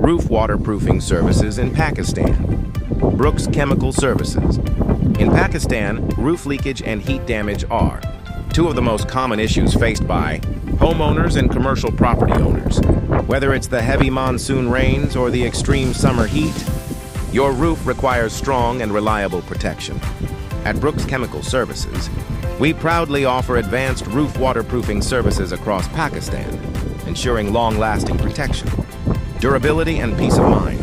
Roof waterproofing services in Pakistan. Brooks Chemical Services. In Pakistan, roof leakage and heat damage are two of the most common issues faced by homeowners and commercial property owners. Whether it's the heavy monsoon rains or the extreme summer heat, your roof requires strong and reliable protection. At Brooks Chemical Services, we proudly offer advanced roof waterproofing services across Pakistan, ensuring long-lasting protection, durability, and peace of mind.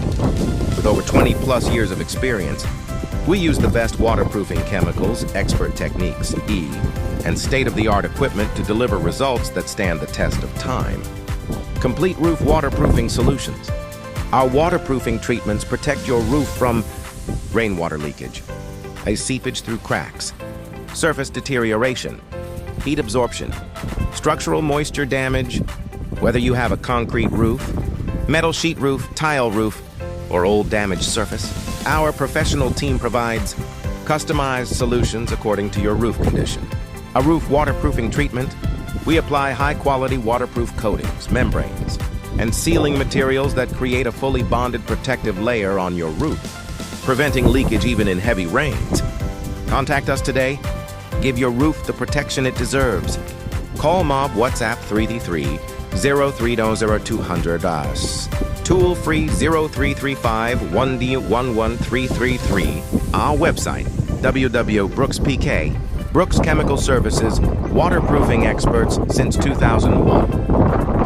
With over 20+ years of experience, we use the best waterproofing chemicals, expert techniques, and state-of-the-art equipment to deliver results that stand the test of time. Complete roof waterproofing solutions. Our waterproofing treatments protect your roof from rainwater leakage, seepage through cracks, surface deterioration, heat absorption, structural moisture damage. Whether you have a concrete roof, metal sheet roof, tile roof, or old damaged surface, our professional team provides customized solutions according to your roof condition. A roof waterproofing treatment, we apply high-quality waterproof coatings, membranes, and sealing materials that create a fully bonded protective layer on your roof, preventing leakage even in heavy rains. Contact us today. Give your roof the protection it deserves. Call Mob WhatsApp 333-030200 us. Tool free 0335-1D11333. Our website, www.brookspk. Brooks Chemical Services, waterproofing experts since 2001.